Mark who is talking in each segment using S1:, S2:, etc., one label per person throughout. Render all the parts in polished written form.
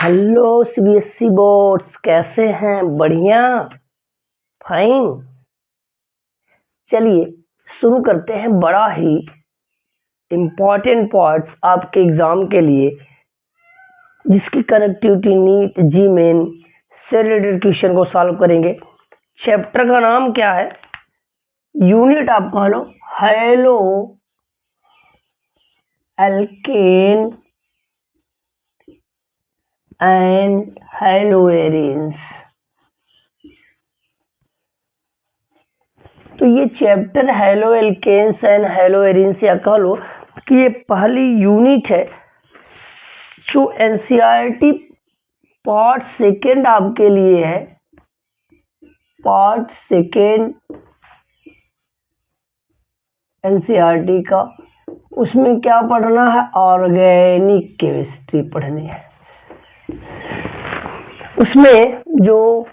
S1: Hello CBSE boards, कैसे हैं? बढ़िया, फाइन। चलिए शुरू करते हैं बड़ा ही इम्पॉर्टेंट पार्ट्स आपके एग्जाम के लिए, जिसकी कनेक्टिविटी नीट जी मेन से रिलेटेड क्वेश्चन को सॉल्व करेंगे। चैप्टर का नाम क्या है? यूनिट आप कह लो हैलो एल्केन एंड हैलोएरिन्स। तो ये चैप्टर हैलो एल्केन्स एंड हैलोएरिन्स, या कह लो कि ये पहली यूनिट है जो एनसीईआरटी पार्ट सेकेंड आपके लिए है। पार्ट सेकेंड एनसीईआरटी का, उसमें क्या पढ़ना है? ऑर्गेनिक केमिस्ट्री पढ़नी है। उसमें जो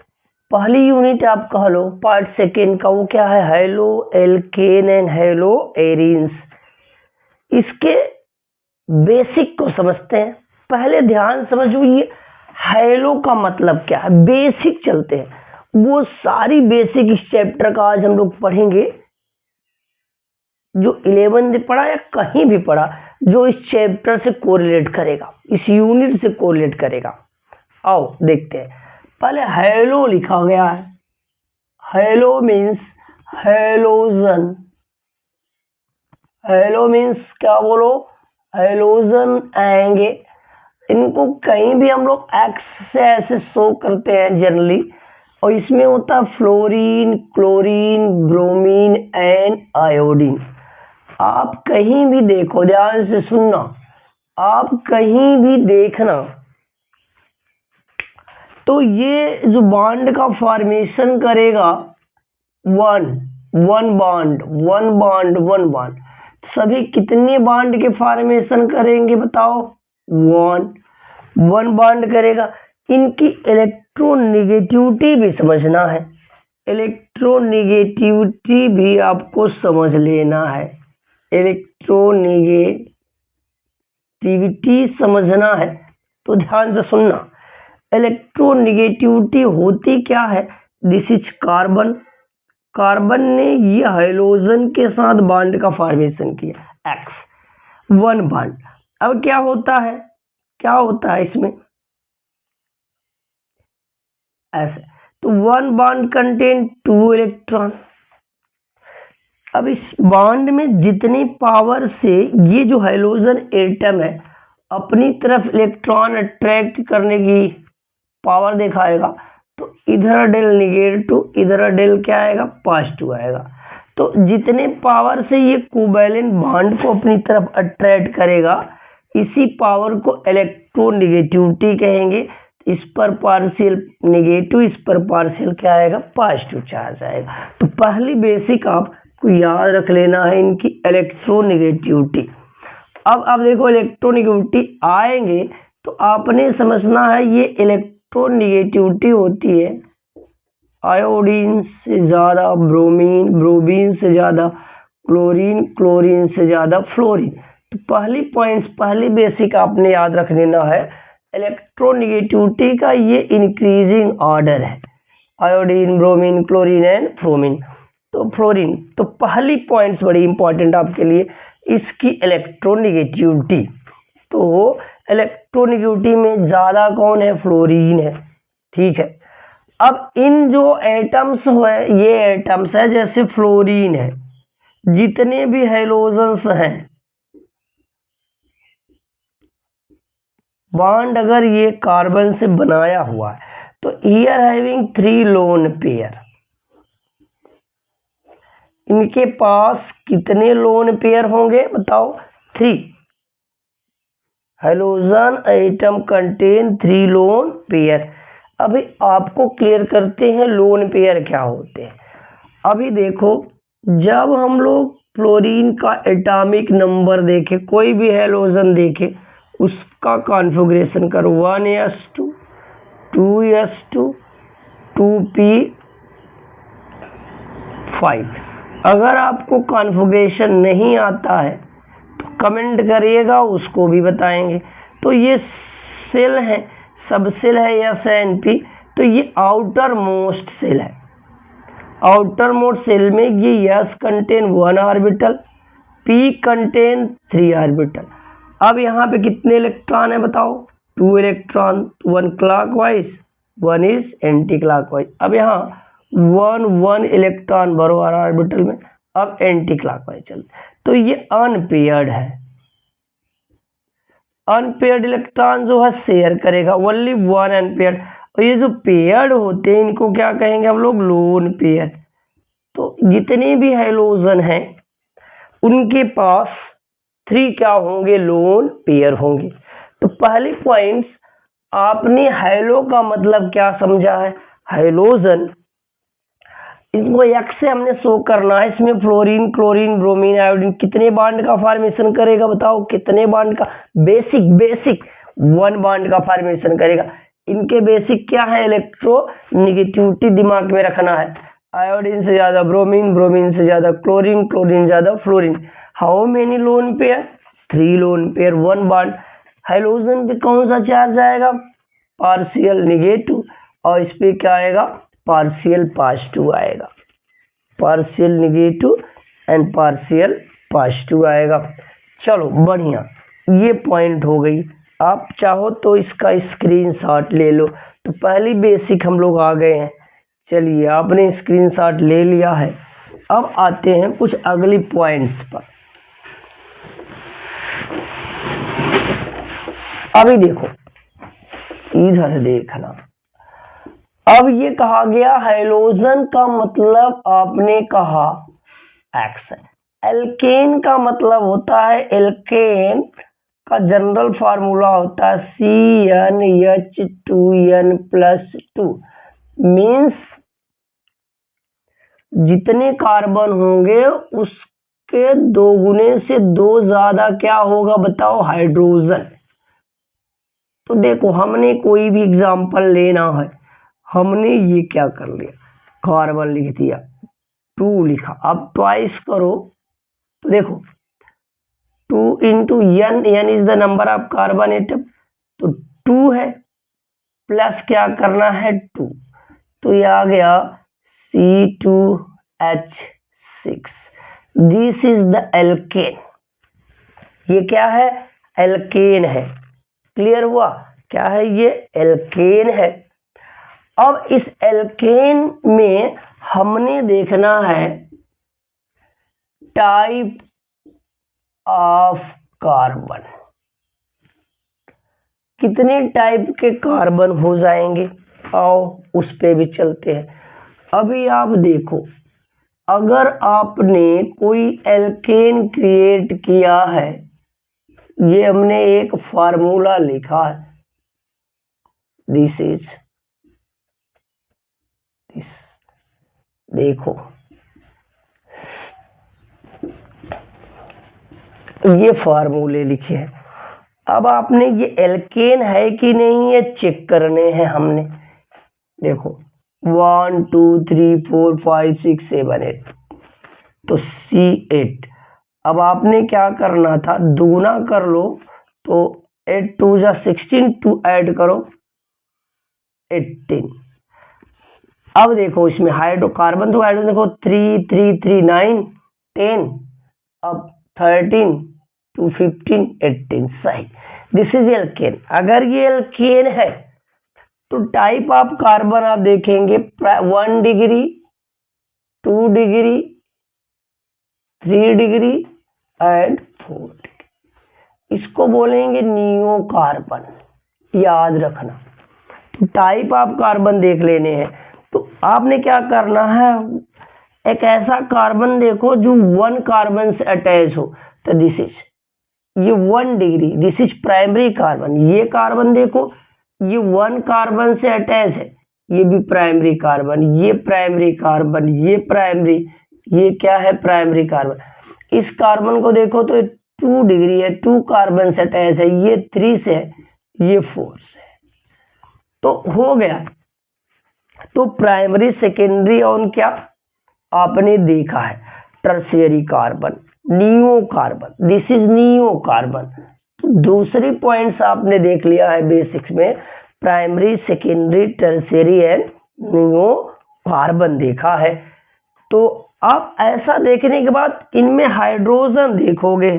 S1: पहली यूनिट आप कह लो पार्ट सेकेंड का, वो क्या है? Haloalkane and haloarenes. इसके बेसिक को समझते हैं। पहले ध्यान समझो, ये हैलो का मतलब क्या है। बेसिक चलते हैं, वो सारी बेसिक इस चैप्टर का आज हम लोग पढ़ेंगे, जो 11th पढ़ा या कहीं भी पढ़ा, जो इस चैप्टर से कोरिलेट करेगा, इस यूनिट से कोरिलेट करेगा। आओ देखते हैं। पहले हैलो लिखा गया है। Hello means halogen. Hello means क्या बोलो? हैलोजन आएंगे। इनको कहीं भी हम लोग एक्स से ऐसे शो करते हैं जनरली, और इसमें होता है fluorine, chlorine, bromine and iodine. आप कहीं भी देखो, ध्यान से सुनना, आप कहीं भी देखना तो ये जो बॉन्ड का फॉर्मेशन करेगा, one bond, one bond, one bond, सभी कितने बॉन्ड के फॉर्मेशन करेंगे बताओ? वन बॉन्ड करेगा। इनकी इलेक्ट्रोनेगेटिविटी भी समझना है। इलेक्ट्रोनेगेटिविटी भी आपको समझ लेना है। इलेक्ट्रोनेगेटिविटी समझना है तो ध्यान से सुनना। इलेक्ट्रोनेगेटिविटी होती क्या है? This is carbon. कार्बन ने ये हाइड्रोजन के साथ बॉन्ड का फॉर्मेशन किया, एक्स, वन बॉन्ड। अब क्या होता है? क्या होता है इसमें? ऐसे तो वन बॉन्ड कंटेन 2 इलेक्ट्रॉन। अब इस बॉन्ड में जितनी पावर से ये जो हाइड्रोजन एटम है अपनी तरफ इलेक्ट्रॉन अट्रैक्ट करने की पावर दिखाएगा, तो इधर डेल निगेटिव, इधर डेल क्या आएगा? पॉजिटिव आएगा। तो जितने पावर से ये कोवैलेंट बॉन्ड को अपनी तरफ अट्रैक्ट करेगा, इसी पावर को इलेक्ट्रोनेगेटिविटी कहेंगे। इस पर पार्शियल नेगेटिव, इस पर पार्शियल क्या आएगा? पॉजिटिव चार्ज आएगा। तो पहली बेसिक आपको याद रख लेना है इनकी इलेक्ट्रोनेगेटिविटी। अब देखो, इलेक्ट्रोनेगेटिविटी आएंगे तो आपने समझना है ये इलेक्ट्रोनेगेटिविटी होती है आयोडीन से ज़्यादा ब्रोमीन, ब्रोमीन से ज़्यादा क्लोरीन, क्लोरीन से ज़्यादा फ्लोरीन। तो पहली बेसिक आपने याद रख लेना है, इलेक्ट्रोनेगेटिविटी का ये इंक्रीजिंग ऑर्डर है। Iodine, bromine, chlorine and fluorine. तो फ्लोरीन, तो पहली पॉइंट्स बड़ी इंपॉर्टेंट आपके लिए, इसकी इलेक्ट्रोनेगेटिविटी। तो इलेक्ट्रोनेगेटिविटी में ज़्यादा कौन है? फ्लोरीन है। ठीक है। अब इन जो एटम्स है, ये एटम्स है, जैसे फ्लोरीन है, जितने भी हैलोजन्स हैं, बॉन्ड अगर ये कार्बन से बनाया हुआ है, तो हियर हैविंग 3 लोन पेयर। इनके पास कितने लोन पेयर होंगे बताओ? 3। Halogen atom contain 3 lone pair. अभी आपको क्लियर करते हैं लोन पेयर क्या होते हैं। अभी देखो, जब हम लोग फ्लोरीन का एटॉमिक नंबर देखें, कोई भी हैलोजन देखें, उसका कॉन्फ़िगरेशन करो 1s2, 2s2, 2p5। अगर आपको कॉन्फ़िगरेशन नहीं आता है तो कमेंट करिएगा, उसको भी बताएंगे। तो ये सेल हैं, सब सेल है एस एन पी, तो ये आउटर मोस्ट सेल है। आउटर मोस्ट सेल में ये S contain 1 orbital, P contain 3 orbital. अब यहाँ पे कितने इलेक्ट्रॉन है बताओ? 2 electron, 1 clockwise 1 is anti clockwise. अब यहाँ 1 इलेक्ट्रॉन बराबर ऑर्बिटल में, अब एंटी क्लॉकवाइज चलते, तो ये अनपेयर्ड है। अनपेयर्ड इलेक्ट्रॉन जो है शेयर करेगा, ओनली 1 अनपेयर्ड। और ये जो पेयर्ड होते हैं इनको क्या कहेंगे हम लोग? Lone pair. तो जितने भी हैलोजन हैं उनके पास 3 क्या होंगे? लोन पेयर होंगे। तो पहली पॉइंट्स आपने हैलो का मतलब क्या समझा है? हैलोजन, इसको एक्स से हमने शो करना है। इसमें फ्लोरीन, क्लोरीन, ब्रोमीन, आयोडीन कितने बॉन्ड का फॉर्मेशन करेगा बताओ? कितने बॉन्ड का? बेसिक 1 बॉन्ड का फॉर्मेशन करेगा। इनके बेसिक क्या है? इलेक्ट्रोनेगेटिविटी दिमाग में रखना है। आयोडीन से ज्यादा ब्रोमीन, ब्रोमीन से ज्यादा क्लोरीन, क्लोरीन ज्यादा fluorine. How many lone pair? 3 lone pair, 1 bond. Halogen पे कौन सा चार्ज आएगा? Partial negative. और इस पे क्या आएगा? पार्शियल पॉजिटिव आएगा। Partial negative and partial positive आएगा। चलो बढ़िया, ये पॉइंट हो गई। आप चाहो तो इसका स्क्रीनशॉट ले लो। तो पहली बेसिक हम लोग आ गए हैं। चलिए आपने स्क्रीनशॉट ले लिया है। अब आते हैं कुछ अगली पॉइंट्स पर। अभी देखो, इधर देखना। अब ये कहा गया हैलोजन का मतलब आपने कहा एक्स है। एल्केन का मतलब होता है, एल्केन का जनरल फार्मूला होता है CnH2n+2। मीन्स जितने कार्बन होंगे उसके 2 गुने से 2 ज्यादा क्या होगा बताओ? हाइड्रोजन। तो देखो हमने कोई भी एग्जांपल लेना है, हमने ये क्या कर लिया? कार्बन लिख दिया, 2 लिखा। अब ट्वाइस करो तो देखो 2 into n, n is the number of carbon atom, तो 2 है, प्लस क्या करना है? 2, तो ये आ गया C2H6। This is the alkene. ये क्या है? एल्केन है। क्लियर हुआ? क्या है ये? एल्केन है। अब इस एल्केन में हमने देखना है टाइप ऑफ कार्बन। कितने टाइप के कार्बन हो जाएंगे? आओ उस पे भी चलते हैं। अभी आप देखो, अगर आपने कोई एल्केन क्रिएट किया है, ये हमने एक फार्मूला लिखा है, दिस इज दिस। देखो ये फार्मूले लिखे हैं। अब आपने ये एल्केन है कि नहीं ये चेक करने हैं हमने। देखो 1 2 3 4 5 6 7 8, तो C8। अब आपने क्या करना था? दुगुना कर लो, तो 8 2 जा 16, 2 ऐड करो 18। अब देखो इसमें हाइड्रोकार्बन तो हाइड्रोजन देखो 3 3 3 9 10, अब 13 2 15 18, सही। This is alkane. अगर ये एल्केन है तो टाइप ऑफ कार्बन आप देखेंगे 1 degree, 2 degree, 3 degree and 4 degree. इसको बोलेंगे नियो कार्बन, याद रखना। तो टाइप ऑफ कार्बन देख लेने हैं। तो आपने क्या करना है? एक ऐसा कार्बन देखो जो 1 कार्बन से अटैच हो, तो दिस इज, ये 1 degree, this is primary carbon. ये कार्बन देखो, ये 1 कार्बन से अटैच है, ये भी प्राइमरी कार्बन, ये प्राइमरी कार्बन, ये प्राइमरी, ये क्या है? Primary carbon. इस कार्बन को देखो तो 2 डिग्री है, 2 कार्बन से अटैच है, ये 3 से है, ये 4 से है। तो हो गया। तो प्राइमरी, सेकेंडरी और क्या आपने देखा है? Tertiary carbon, neo carbon, this is neo carbon. तो दूसरी पॉइंट्स आपने देख लिया है बेसिक्स में। Primary, secondary, tertiary and neo carbon देखा है। तो आप ऐसा देखने के बाद इनमें हाइड्रोजन देखोगे,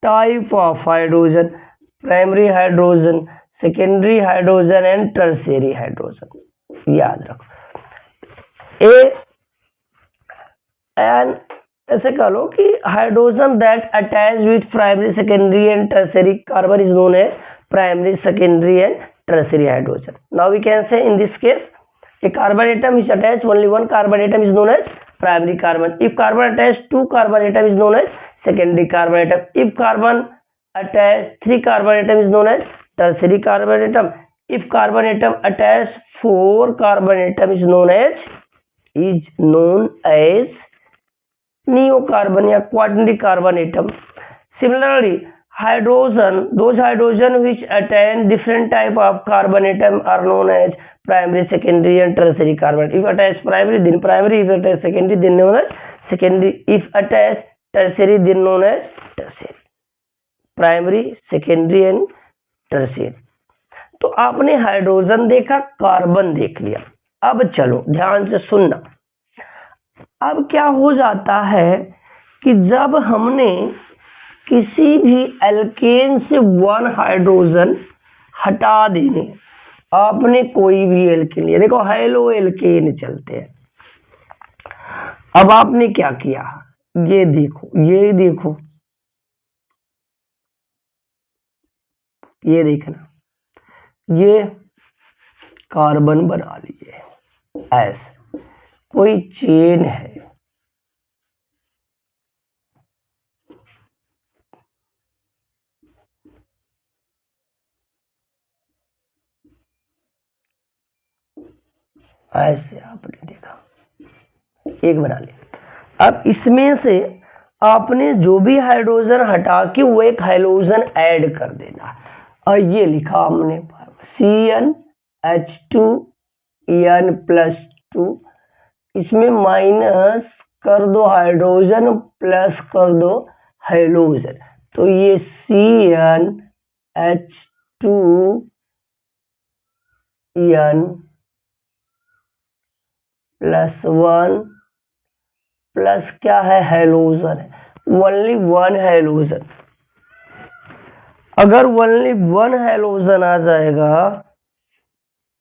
S1: type of hydrogen, primary hydrogen, secondary hydrogen and tertiary hydrogen, याद रखो। एंड ऐसे कह लो कि hydrogen that attach with primary, secondary and tertiary carbon is known as primary, secondary and tertiary hydrogen. Now we can say in this case a carbon atom is attached only one carbon atom is known as primary carbon. If carbon attached two carbon atom is known as secondary carbon atom. If carbon attached three carbon atom is known as tertiary carbon atom. If carbon atom attached four carbon atom is known as neo carbon या quaternary carbon atom. Similarly, hydrogen, those hydrogen which attain different type of carbon atom are known as primary, secondary and tertiary carbon. If attached primary, then primary. If attached secondary, then known as secondary. If attached tertiary, then known as tertiary. Primary, secondary and tertiary. तो आपने hydrogen देखा, carbon देख लिया। अब चलो ध्यान से सुनना। अब क्या हो जाता है कि जब हमने किसी भी एल्केन से वन हाइड्रोजन हटा देने, आपने कोई भी एल्केन लिया, देखो हेलो एल्केन चलते हैं। अब आपने क्या किया, ये देखो, ये देखो, ये देखना, ये कार्बन बना लिए, ऐसे कोई चेन है, ऐसे आपने देखा, एक बना लिया। अब इसमें से आपने जो भी हाइड्रोजन हटा के वो एक हाइड्रोजन ऐड कर देना। और ये लिखा हमने CnH2n+2, इसमें माइनस कर दो हाइड्रोजन, प्लस कर दो हाइड्रोजन, तो ये CnH2n+1 प्लस क्या है, हाइड्रोजन है, ओनली वन हाइड्रोजन। अगर ओनली वन हाइड्रोजन आ जाएगा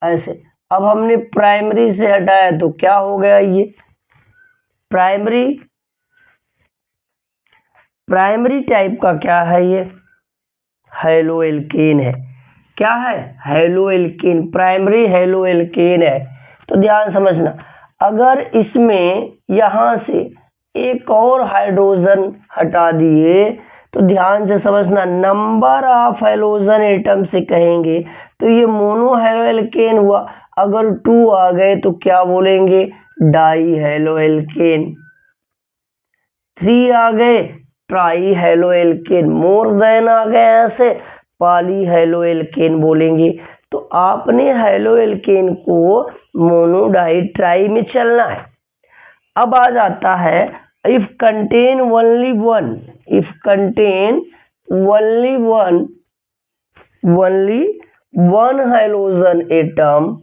S1: ऐसे, अब हमने प्राइमरी से हटाया तो क्या हो गया, ये प्राइमरी टाइप का क्या है, ये हेलोएल्केन है। क्या है, हेलोएल्केन, प्राइमरी हेलोएल्केन है। तो ध्यान समझना, अगर इसमें यहां से एक और हाइड्रोजन हटा दिए तो ध्यान से समझना, नंबर ऑफ हाइड्रोजन एटम से कहेंगे तो ये मोनो हेलोएल्केन हुआ। अगर 2 आ गए तो क्या बोलेंगे, डाई हेलोएल्केन। 3 आ गए, ट्राई हेलोएल्केन। मोर देन आ गए ऐसे, पॉली हेलोएल्केन बोलेंगे। तो आपने हेलोएल्केन को मोनो, डाई, ट्राई में चलना है। अब आ जाता है if contain only one, if contain only one hydrogen atom.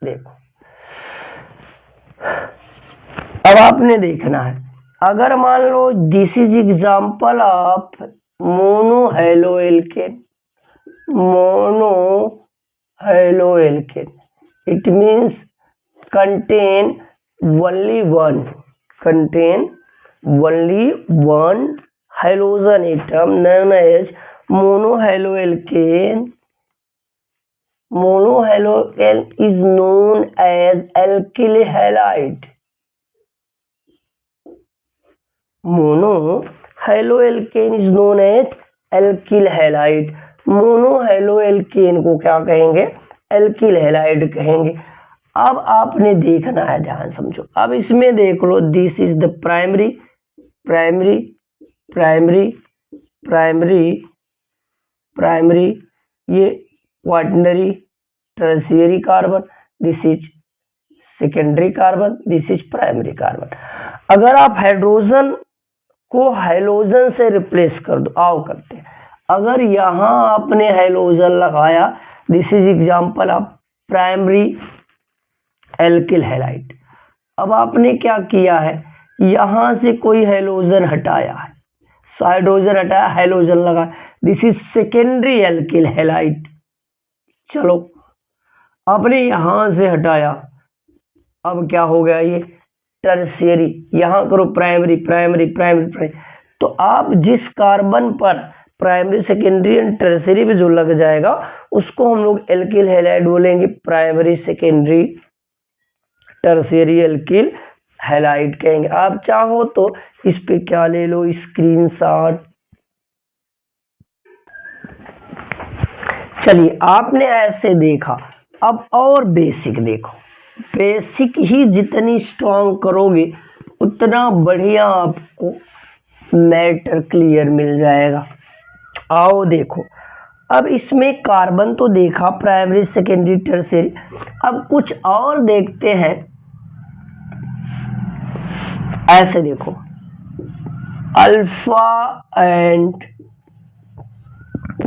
S1: देखो अब आपने देखना है, अगर मान लो this is example of mono haloalkane, mono haloalkane, it means contain only one halogen atom known as monohaloalkane. Monohaloalkane is known as alkyl halide. Monohaloalkane is known as alkyl halide. मोनोहैलोएल्केन को क्या कहेंगे, एल्किल हैलाइड कहेंगे। अब आपने देखना है, ध्यान समझो। अब इसमें देख लो, this is the primary, primary, primary, primary, primary, ये quaternary, tertiary carbon, this is secondary carbon, this is primary carbon. अगर आप हाइड्रोजन को हैलोजन से रिप्लेस कर दो। आओ करते हैं। अगर यहाँ आपने हैलोजन लगाया, this is example of primary alkyl halide. अब आपने क्या किया है, यहाँ से कोई हैलोजन हटाया है, हाइड्रोजन हटाया, हैलोजन लगा, this is secondary alkyl halide. चलो आपने यहाँ से हटाया, अब क्या हो गया, ये टर्शियरी। यहाँ करो प्राइमरी प्राइमरी प्राइमरी प्राइमरी। तो आप जिस कार्बन पर प्राइमरी सेकेंडरी एंड टर्शियरी पे जो लग जाएगा उसको हम लोग एल्किल हैलाइड बोलेंगे, primary secondary tertiary alkyl halide कहेंगे। आप चाहो तो इस पे क्या ले लो, स्क्रीनशॉट। चलिए आपने ऐसे देखा, अब और बेसिक देखो। बेसिक ही जितनी स्ट्रॉन्ग करोगे उतना बढ़िया आपको मैटर क्लियर मिल जाएगा। आओ देखो, अब इसमें कार्बन तो देखा, प्राइमरी सेकेंडरी टर्शियरी। अब कुछ और देखते हैं। ऐसे देखो, alpha and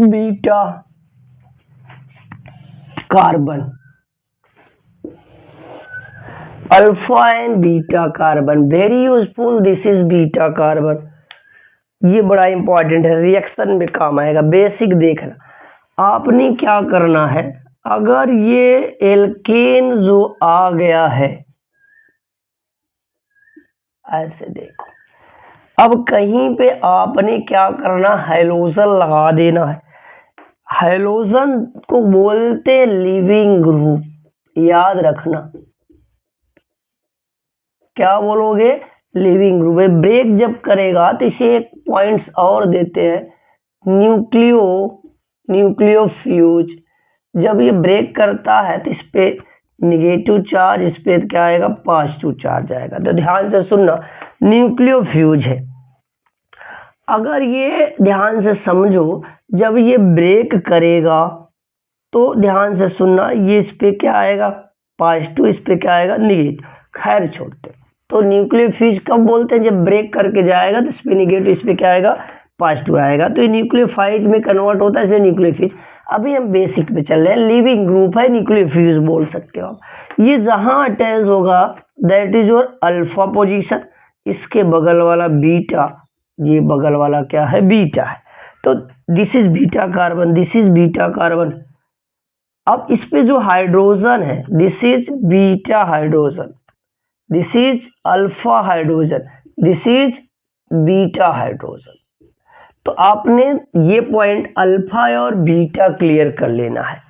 S1: beta carbon, alpha and beta carbon, very useful. This is beta carbon, ये बड़ा इंपॉर्टेंट है, रिएक्शन में काम आएगा। बेसिक देखना, आपने क्या करना है, अगर ये एल्केन जो आ गया है, ऐसे देखो, अब कहीं पे आपने क्या करना, हैलोजन लगा देना है। हैलोजन को बोलते लिविंग ग्रुप, याद रखना। क्या बोलोगे, लिविंग ग्रुप। ब्रेक जब करेगा तो इसे एक पॉइंट्स और देते हैं, न्यूक्लियोफ्यूज। जब ये ब्रेक करता है तो इस पे निगेटिव चार्ज, इस पे क्या आएगा, पॉजिटिव चार्ज आएगा। तो ध्यान से सुनना, न्यूक्लियोफ्यूज है। अगर ये ध्यान से समझो, जब ये ब्रेक करेगा तो ध्यान से सुनना, ये इस पे क्या आएगा, पॉजिटिव, इस पे क्या आएगा, निगेटिव। खैर छोड़ते, तो न्यूक्लियोफ्यूज कब बोलते हैं, जब ब्रेक करके जाएगा तो इस पे निगेटिव, इस पे क्या आएगा, पॉजिटिव आएगा। तो ये न्यूक्लियोफाइड में कन्वर्ट होता है, इसलिए न्यूक्लियोफ्यूज। अभी हम बेसिक पे चल रहे हैं, लिविंग ग्रुप है, न्यूक्लियोफ्यूज बोल सकते हो आप। ये जहां अटैच होगा that is your alpha position, इसके बगल वाला बीटा, ये बगल वाला क्या है, बीटा है। तो this is beta carbon, this is beta carbon. अब इस पे जो हाइड्रोजन है, this is beta hydrogen, this is alpha hydrogen, this is beta hydrogen. तो आपने ये पॉइंट अल्फा और बीटा क्लियर कर लेना है।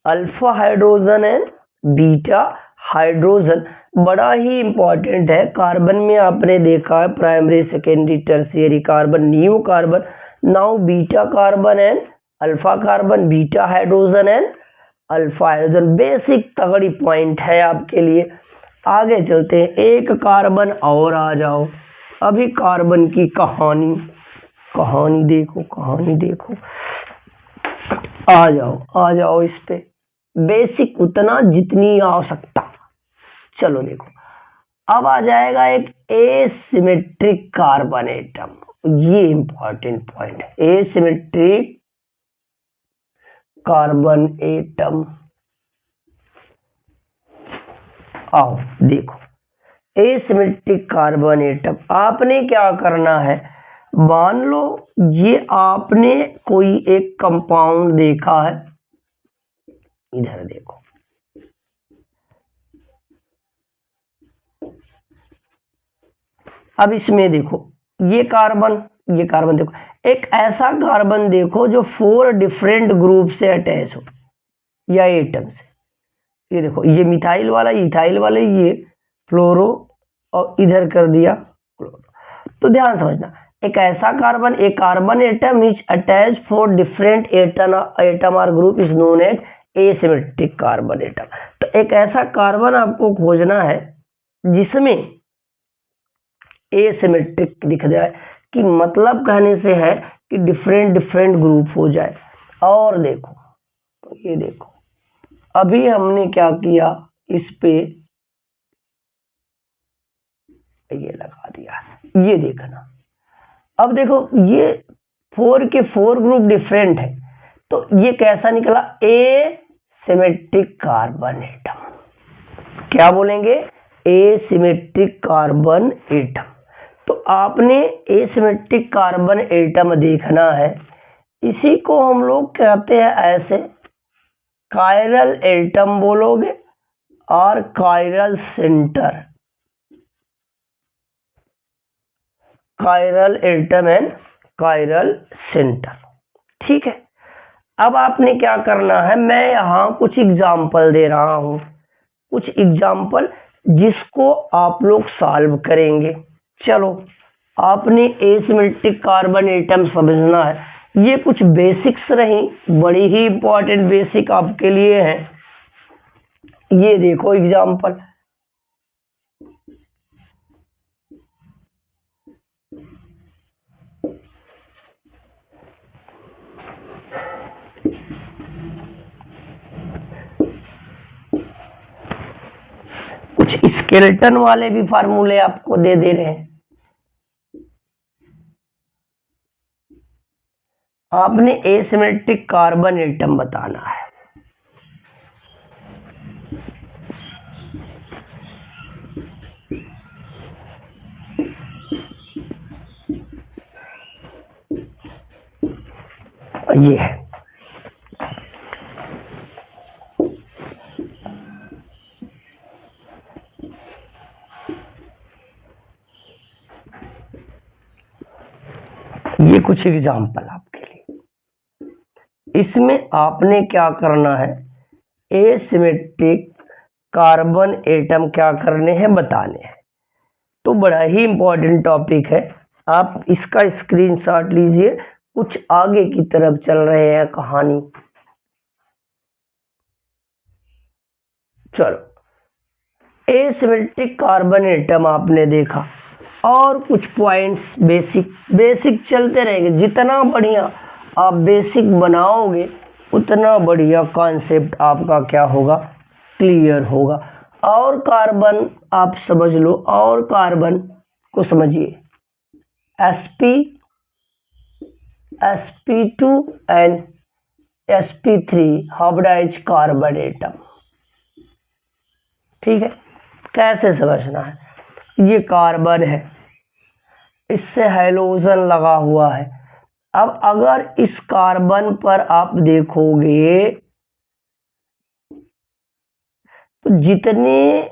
S1: Alpha hydrogen and beta hydrogen बड़ा ही इंपॉर्टेंट है। कार्बन में आपने देखा है primary secondary tertiary carbon, new carbon, now beta carbon and alpha carbon, beta hydrogen and alpha hydrogen. Basic तगड़ी पॉइंट है आपके लिए। आगे चलते हैं, एक कार्बन और आ जाओ। अभी कार्बन की कहानी देखो, कहानी देखो। आ जाओ इस पे, बेसिक उतना जितनी आवश्यकता। चलो देखो, अब आ जाएगा एक एसिमेट्रिक कार्बन एटम। ये इंपॉर्टेंट पॉइंट है, एसिमेट्रिक कार्बन एटम। आओ देखो, एसिमेट्रिक कार्बन एटम, आपने क्या करना है, मान लो ये आपने कोई एक कंपाउंड देखा है, इधर देखो, अब इसमें देखो, ये कार्बन देखो, एक ऐसा कार्बन देखो जो 4 डिफरेंट ग्रुप से अटैच हो या एटम से। ये देखो, ये मिथाइल वाला, इथाइल वाला, ये फ्लोरो, और इधर कर दिया क्लोरो। तो ध्यान समझना, एक ऐसा कार्बन, एक carbon atom is attach 4 different atom और group is known as asymmetric carbon atom. तो एक ऐसा कार्बन आपको खोजना है जिसमें एसिमेट्रिक दिख जाए, कि मतलब कहने से है कि डिफरेंट ग्रुप हो जाए। और देखो, ये देखो, अभी हमने क्या किया, इस पे ये लगा दिया, ये देखना, अब देखो ये 4 के 4 ग्रुप डिफरेंट है, तो ये कैसा निकला, एसिमेट्रिक कार्बन एटम। क्या बोलेंगे, एसिमेट्रिक कार्बन एटम। तो आपने एसिमेट्रिक कार्बन एटम देखना है, इसी को हम लोग कहते हैं ऐसे कायरल एटम बोलोगे और chiral centre, chiral atom and chiral centre. ठीक है, अब आपने क्या करना है, मैं यहाँ कुछ एग्जाम्पल दे रहा हूँ, कुछ एग्जाम्पल जिसको आप लोग सॉल्व करेंगे। चलो, आपने एसिमेट्रिक कार्बन एटम समझना है, ये कुछ बेसिक्स रही, बड़ी ही इंपॉर्टेंट बेसिक आपके लिए हैं। ये देखो एग्जाम्पल, कुछ स्केलेटन वाले भी फार्मूले आपको दे रहे हैं। आपने एसिमेट्रिक कार्बन एटम बताना है। ये है, ये कुछ एग्जाम्पल आपके लिए। इसमें आपने क्या करना है, एसिमेट्रिक कार्बन एटम क्या करने हैं, बताने हैं। तो बड़ा ही इंपॉर्टेंट टॉपिक है, आप इसका स्क्रीनशॉट लीजिए, कुछ आगे की तरफ चल रहे हैं कहानी। चलो, एसिमेट्रिक कार्बन एटम आपने देखा, और कुछ पॉइंट्स बेसिक चलते रहेंगे। जितना बढ़िया आप बेसिक बनाओगे उतना बढ़िया कॉन्सेप्ट आपका क्या होगा, क्लियर होगा। और कार्बन आप समझ लो, और कार्बन को समझिए, sp2 and sp3 hybridised carbon atom. ठीक है, कैसे समझना है, ये कार्बन है, इससे हाइड्रोजन लगा हुआ है। अब अगर इस कार्बन पर आप देखोगे तो जितने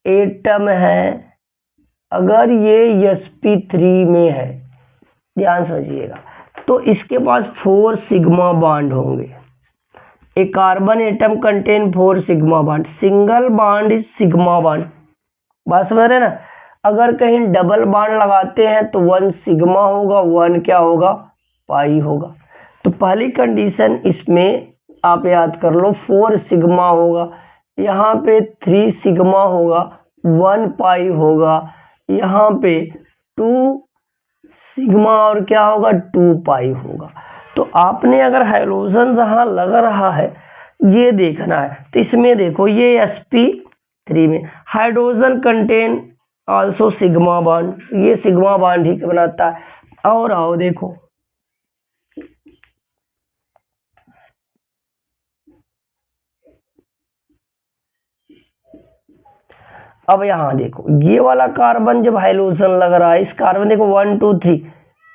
S1: एटम हैं, अगर ये sp3 में है, ध्यान समझिएगा, तो इसके पास 4 सिग्मा बॉन्ड होंगे। A carbon atom contain 4 sigma bond, single bond is sigma bond, बात समझ रहे ना। अगर कहीं डबल बॉन्ड लगाते हैं तो 1 सिग्मा होगा, 1 क्या होगा, पाई होगा। तो पहली कंडीशन इसमें आप याद कर लो, 4 सिग्मा होगा, यहाँ पे 3 सिग्मा होगा, 1 पाई होगा, यहाँ पे 2 सिग्मा और क्या होगा, 2 पाई होगा। तो आपने अगर हाइड्रोजन जहाँ लग रहा है ये देखना है, तो इसमें देखो ये sp3 में hydrogen contain also sigma bond, ये सिग्मा बॉन्ड ही बनाता है। और आओ देखो, अब यहाँ देखो ये वाला कार्बन जब हाइड्रोजन लग रहा है, इस कार्बन देखो 1 2 3,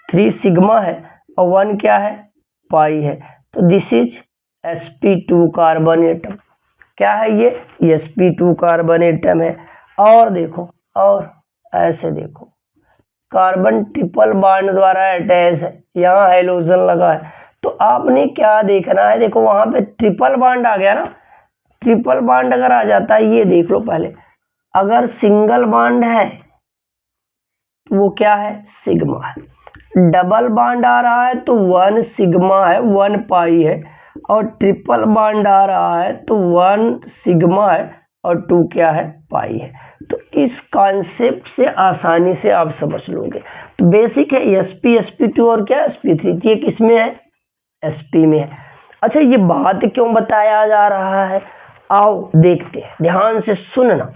S1: 3 सिग्मा है और 1 क्या है, पाई है। तो this is sp2 carbon atom. क्या है ये sp2 कार्बन एटम है। और देखो, और ऐसे देखो, कार्बन ट्रिपल बॉन्ड द्वारा अटैच है, यहाँ हाइड्रोजन लगा है। तो आपने क्या देखना है, देखो वहां पे ट्रिपल बॉन्ड आ गया ना, ट्रिपल बॉन्ड अगर आ जाता है, ये देख लो पहले, अगर सिंगल बॉन्ड है तो वो क्या है, सिग्मा है। डबल बॉन्ड आ रहा है तो 1 सिग्मा है, 1 पाई है। और ट्रिपल बॉन्ड आ रहा है तो 1 सिग्मा है और 2 क्या है, पाई है। तो इस कॉन्सेप्ट से आसानी से आप समझ लोगे। तो बेसिक है sp2 और क्या sp3, ये किस में है, sp में है। अच्छा, ये बात क्यों बताया जा रहा है, आओ देखते हैं, ध्यान से सुनना।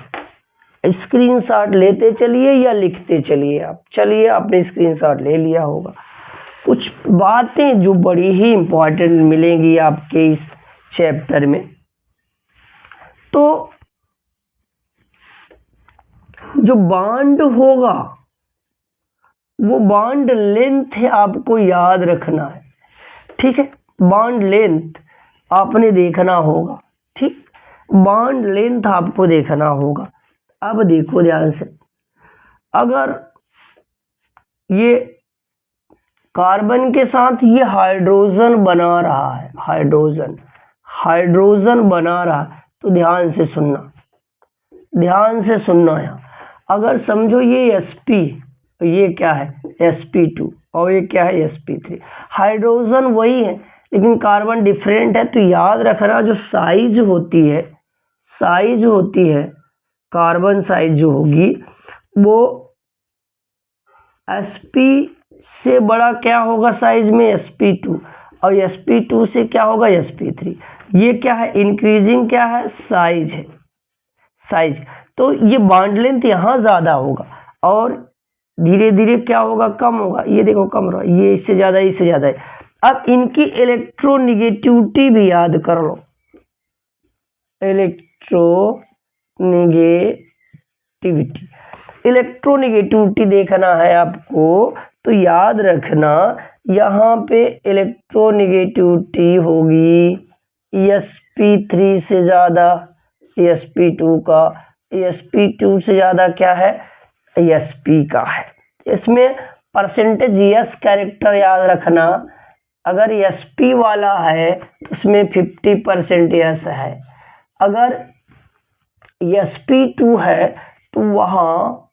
S1: स्क्रीनशॉट लेते चलिए या लिखते चलिए आप। चलिए आपने स्क्रीनशॉट ले लिया होगा। कुछ बातें जो बड़ी ही इम्पोर्टेंट मिलेंगी आपके इस चैप्टर में। तो जो बॉन्ड होगा वो बॉन्ड लेंथ आपको याद रखना है, ठीक है। बॉन्ड लेंथ आपने देखना होगा, ठीक। बॉन्ड लेंथ आपको देखना होगा। अब देखो ध्यान से, अगर ये कार्बन के साथ ये हाइड्रोजन बना रहा है, हाइड्रोजन बना रहा है, तो ध्यान से सुनना है। अगर समझो ये sp, ये क्या है sp2 और ये क्या है sp3, हाइड्रोजन वही है लेकिन कार्बन डिफरेंट है। तो याद रखना जो साइज होती है कार्बन साइज जो होगी वो sp से बड़ा क्या होगा साइज में sp2, और sp2 से क्या होगा sp3। ये क्या है इंक्रीजिंग, क्या है साइज। तो ये बॉन्ड लेंथ यहाँ ज़्यादा होगा और धीरे धीरे क्या होगा कम होगा। ये देखो कम रहा, ये इससे ज़्यादा है। अब इनकी इलेक्ट्रोनिगेटिविटी भी याद कर लो। इलेक्ट्रोनिगेटिविटी देखना है आपको, तो याद रखना यहाँ पे इलेक्ट्रोनिगेटिविटी होगी sp3 से ज़्यादा, sp2 का, sp2 से ज़्यादा क्या है sp का है। इसमें परसेंटेज यस कैरेक्टर याद रखना। अगर sp वाला है तो उसमें 50% यस है, अगर sp2 है तो वहाँ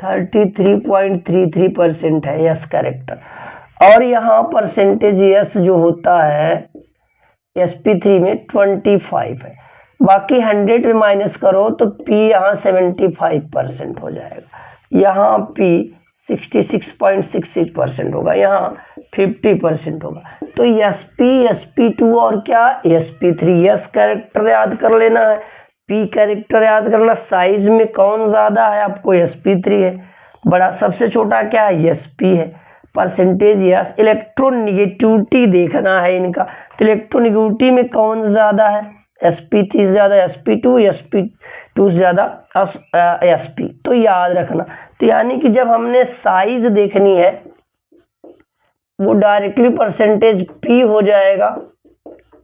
S1: 33.33% है यस कैरेक्टर। और यहाँ परसेंटेज यस जो होता है sp3 में 25 है। बाकी 100 में माइनस करो तो p यहाँ 75% हो जाएगा, यहाँ p 66.66% होगा, यहाँ 50% होगा। तो sp sp2 और क्या sp3, यस कैरेक्टर याद कर लेना है, p कैरेक्टर याद करना। साइज में कौन ज़्यादा है आपको sp3 है, बड़ा सबसे छोटा क्या है sp है। परसेंटेज यस, इलेक्ट्रोनिगेटिविटी देखना है इनका, तो इलेक्ट्रोनिगेटिविटी में कौन ज़्यादा है sp3 से ज़्यादा sp2, sp2 से ज़्यादा sp। तो याद रखना। तो यानी कि जब हमने साइज देखनी है वो डायरेक्टली परसेंटेज p हो जाएगा,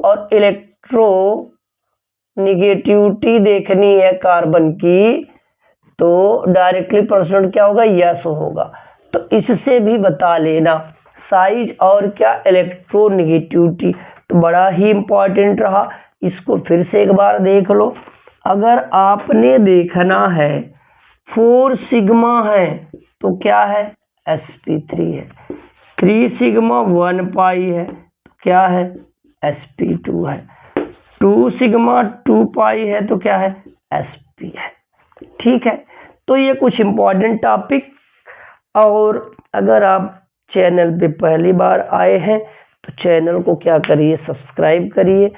S1: और इलेक्ट्रोनिगेटिविटी देखनी है कार्बन की तो डायरेक्टली परसेंट क्या होगा यस होगा। तो इससे भी बता लेना साइज और क्या इलेक्ट्रोनिगेटिविटी, तो बड़ा ही इंपॉर्टेंट रहा। इसको फिर से एक बार देख लो। अगर आपने देखना है 4 सिग्मा है तो क्या है sp3 है, 3 सिग्मा 1 पाई है तो क्या है sp2 है, 2 सिग्मा 2 पाई है तो क्या है sp है, ठीक है। तो ये कुछ इम्पोर्टेंट टॉपिक। और अगर आप चैनल पे पहली बार आए हैं तो चैनल को क्या करिए सब्सक्राइब करिए।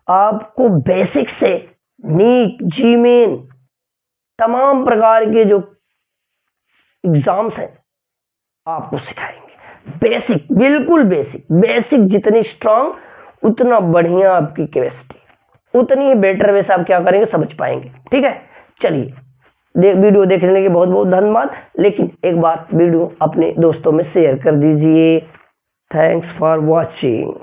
S1: आपको बेसिक से नीट जीमेन तमाम प्रकार के जो एग्जाम्स हैं आपको सिखाएंगे। बेसिक, बिल्कुल बेसिक जितनी स्ट्रांग उतना बढ़िया आपकी केमिस्ट्री, उतनी ही बेटर वे से आप क्या करेंगे समझ पाएंगे, ठीक है। चलिए वीडियो देखने के बहुत बहुत धन्यवाद। लेकिन एक बार वीडियो अपने दोस्तों में शेयर कर दीजिए। Thanks for watching.